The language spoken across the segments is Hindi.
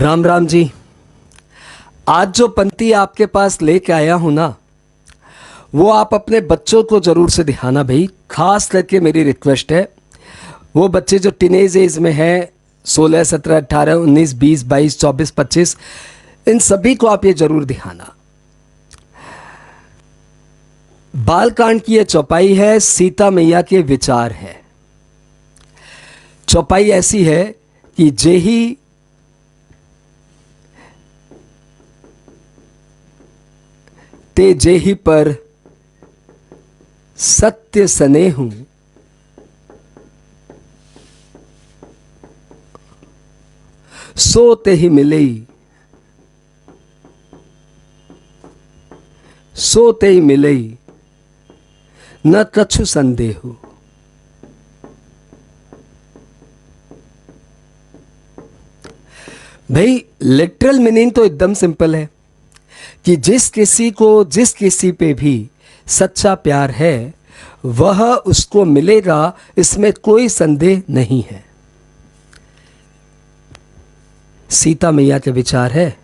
राम राम जी। आज जो पंक्ति आपके पास लेके आया हूँ ना, वो आप अपने बच्चों को ज़रूर से दिखाना भाई। खास करके मेरी रिक्वेस्ट है, वो बच्चे जो टीनेज एज में हैं, 16, 17, 18, 19, 20, 22, 24, 25, इन सभी को आप ये ज़रूर दिखाना। बालकांड की ये चौपाई है, सीता मैया के विचार है। चौपाई ऐसी है कि जेही ते जेही पर सत्य स्नेहु, सो ते ही मिलई, सो ते ही मिलई, न कछु संदेहु। भाई लिटरल मीनिंग तो एकदम सिंपल है कि जिस किसी पे भी सच्चा प्यार है वह उसको मिलेगा, इसमें कोई संदेह नहीं है। सीता मैया के विचार है,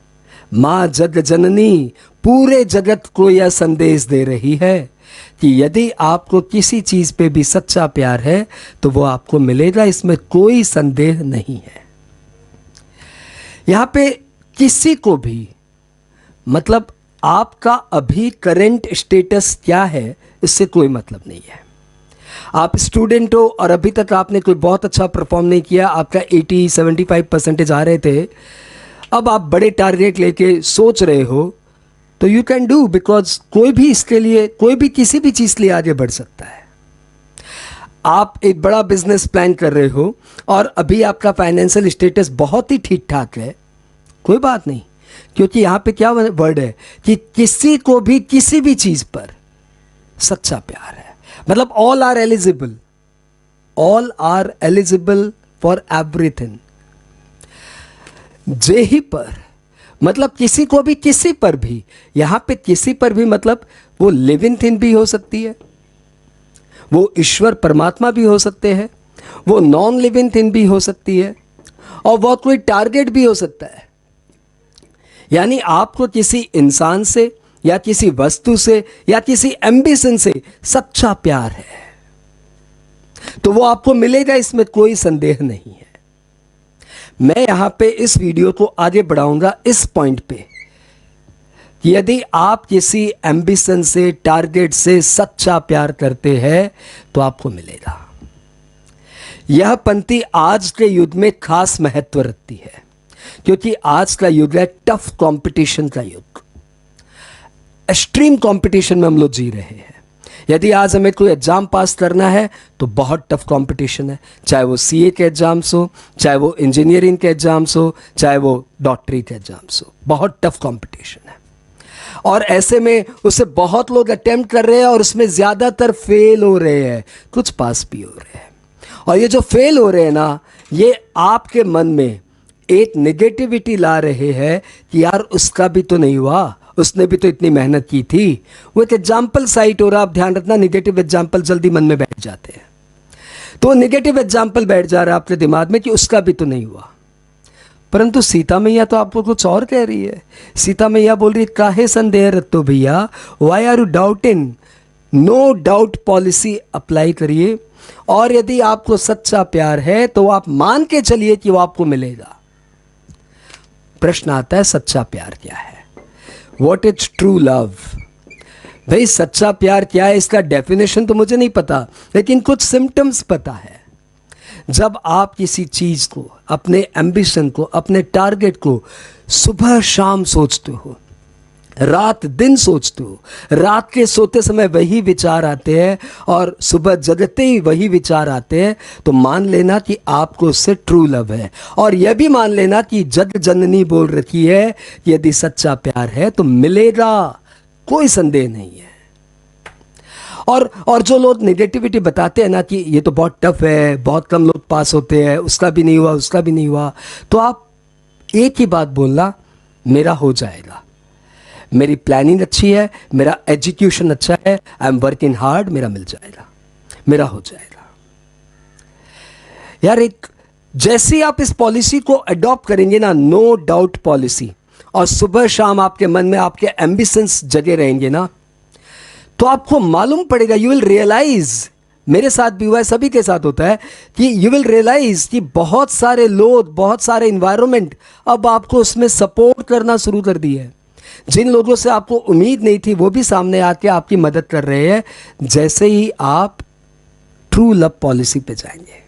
मां जग जननी पूरे जगत को यह संदेश दे रही है कि यदि आपको किसी चीज पे भी सच्चा प्यार है तो वो आपको मिलेगा, इसमें कोई संदेह नहीं है। यहां पे किसी को भी, मतलब आपका अभी करंट स्टेटस क्या है, इससे कोई मतलब नहीं है। आप स्टूडेंट हो और अभी तक आपने कोई बहुत अच्छा परफॉर्म नहीं किया, आपका 80-75% आ रहे थे, अब आप बड़े टारगेट लेके सोच रहे हो, तो यू कैन डू, बिकॉज कोई भी इसके लिए, कोई भी किसी भी चीज़ के लिए आगे बढ़ सकता है। आप एक बड़ा बिजनेस प्लान कर रहे हो और अभी आपका फाइनेंशियल स्टेटस बहुत ही ठीक ठाक है, कोई बात नहीं, क्योंकि यहां पे क्या वर्ड है कि किसी को भी किसी भी चीज पर सच्चा प्यार है। मतलब all are eligible for everything. जेही पर मतलब किसी को भी किसी पर भी, यहां पे किसी पर भी मतलब वो लिविंग थिंग भी हो सकती है, वो ईश्वर परमात्मा भी हो सकते हैं, वो नॉन लिविंग थिंग भी हो सकती है, और वो कोई टारगेट भी हो सकता है। यानी आपको किसी इंसान से या किसी वस्तु से या किसी एम्बिशन से सच्चा प्यार है तो वो आपको मिलेगा, इसमें कोई संदेह नहीं है। मैं यहां पे इस वीडियो को आगे बढ़ाऊंगा इस पॉइंट पे कि यदि आप किसी एम्बिशन से, टारगेट से सच्चा प्यार करते हैं तो आपको मिलेगा। यह पंक्ति आज के युग में खास महत्व रखती है, क्योंकि आज का युग है टफ कंपटीशन का युग। एक्सट्रीम कंपटीशन में हम लोग जी रहे हैं। यदि आज हमें कोई एग्जाम पास करना है तो बहुत टफ कंपटीशन है, चाहे वो सीए के एग्जाम्स हो, चाहे वो इंजीनियरिंग के एग्जाम्स हो, चाहे वो डॉक्टरी के एग्जाम्स हो, बहुत टफ कंपटीशन है। और ऐसे में उसे बहुत लोग अटेम्प्ट कर रहे हैं और उसमें ज़्यादातर फेल हो रहे हैं, कुछ पास भी हो रहे हैं। और ये जो फेल हो रहे हैं ना, ये आपके मन में एक नेगेटिविटी ला रहे हैं कि यार उसका भी तो नहीं हुआ, उसने भी तो इतनी मेहनत की थी। वो एक एग्जाम्पल साइट हो रहा, आप ध्यान रखना, नेगेटिव एग्जाम्पल जल्दी मन में बैठ जाते हैं। तो नेगेटिव एग्जाम्पल बैठ जा रहा है आपके दिमाग में कि उसका भी तो नहीं हुआ। परंतु सीता मैया तो आपको कुछ और कह रही है। सीता मैया बोल रही है, काहे संदेह रखते भैया, why are you doubting, no doubt policy apply करिए, और यदि आपको सच्चा प्यार है तो आप मान के चलिए कि वो आपको मिलेगा। प्रश्न आता है, सच्चा प्यार क्या है? What is true love? भाई सच्चा प्यार क्या है, इसका डेफिनेशन तो मुझे नहीं पता, लेकिन कुछ सिम्टम्स पता है। जब आप किसी चीज को, अपने एम्बिशन को, अपने टारगेट को सुबह शाम सोचते हो, रात दिन सोचते हो, रात के सोते समय वही विचार आते हैं और सुबह जगते ही वही विचार आते हैं, तो मान लेना कि आपको उससे ट्रू लव है। और यह भी मान लेना कि जग जननी बोल रखी है कि यदि सच्चा प्यार है तो मिलेगा, कोई संदेह नहीं है। और जो लोग नेगेटिविटी बताते हैं ना कि ये तो बहुत टफ है, बहुत कम लोग पास होते हैं, उसका भी नहीं हुआ, उसका भी नहीं हुआ, तो आप एक ही बात बोलना, मेरा हो जाएगा, मेरी प्लानिंग अच्छी है, मेरा एजुकेशन अच्छा है, आई एम वर्किंग हार्ड, मेरा मिल जाएगा, मेरा हो जाएगा। यार एक जैसे ही आप इस पॉलिसी को अडॉप्ट करेंगे ना, नो डाउट पॉलिसी, और सुबह शाम आपके मन में आपके एम्बिशंस जगे रहेंगे ना, तो आपको मालूम पड़ेगा, यू विल रियलाइज, मेरे साथ भी हुआ है, सभी के साथ होता है, कि यू विल रियलाइज कि बहुत सारे लोग, बहुत सारे इन्वायरमेंट अब आपको उसमें सपोर्ट करना शुरू कर दिए है। जिन लोगों से आपको उम्मीद नहीं थी वो भी सामने आके आपकी मदद कर रहे हैं, जैसे ही आप ट्रू लव पॉलिसी पे जाएंगे।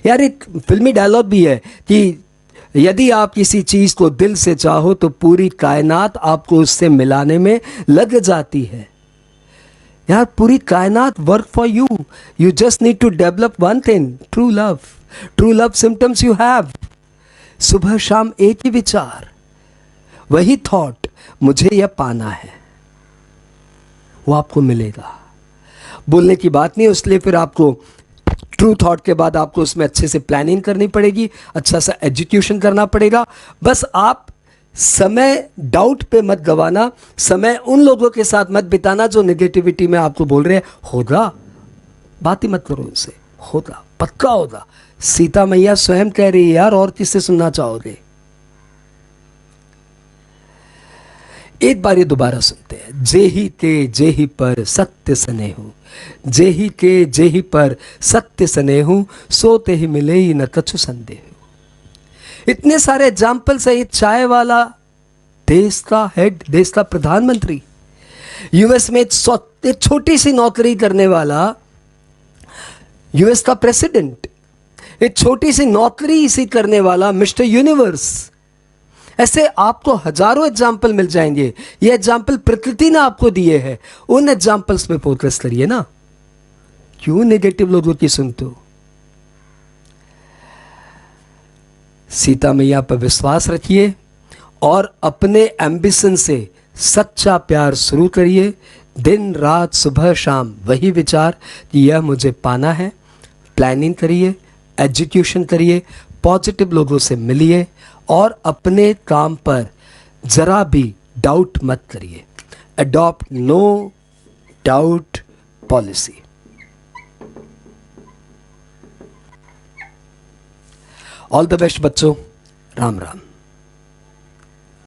यार एक फिल्मी डायलॉग भी है कि यदि आप किसी चीज को दिल से चाहो तो पूरी कायनात आपको उससे मिलाने में लग जाती है। यार पूरी कायनात work for you, you just need to develop one thing, true love. True love symptoms you have, सुबह शाम एक ही विचार, वही थॉट, मुझे यह पाना है, वो आपको मिलेगा। बोलने की बात नहीं, इसलिए फिर आपको ट्रू थॉट के बाद आपको उसमें अच्छे से प्लानिंग करनी पड़ेगी, अच्छा सा एजुकेशन करना पड़ेगा। बस आप समय डाउट पे मत गवाना, समय उन लोगों के साथ मत बिताना जो नेगेटिविटी में आपको बोल रहे हैं होगा, बात ही मत करो उनसे, होगा, पक्का होगा। सीता मैया स्वयं कह रही है यार, और किससे सुनना चाहोगे। एक बार ये दोबारा सुनते हैं। जेहि के जेहि पर सत्य स्नेहु, जेहि के जेहि पर सत्य स्नेहु, सोते ही मिले ही न कछु संदेह। इतने सारे एग्जाम्पल्स है। ये चाय वाला देश का हेड, देश का प्रधानमंत्री, यूएस में एक छोटी सी नौकरी करने वाला यूएस का प्रेसिडेंट, एक छोटी सी नौकरी सी करने वाला मिस्टर यूनिवर्स। ऐसे आपको हजारों एग्जाम्पल मिल जाएंगे। ये एग्जाम्पल प्रकृति ने आपको दिए हैं, उन एग्जाम्पल्स पे फोकस करिए ना, क्यों नेगेटिव लोगों की सुनते हो। सीता मैया पर विश्वास रखिए और अपने एम्बिशन से सच्चा प्यार शुरू करिए। दिन रात सुबह शाम वही विचार कि यह मुझे पाना है। प्लानिंग करिए, एजुकेशन करिए, पॉजिटिव लोगों से मिलिए और अपने काम पर जरा भी डाउट मत करिए। Adopt no doubt policy. All the best बच्चों, राम राम।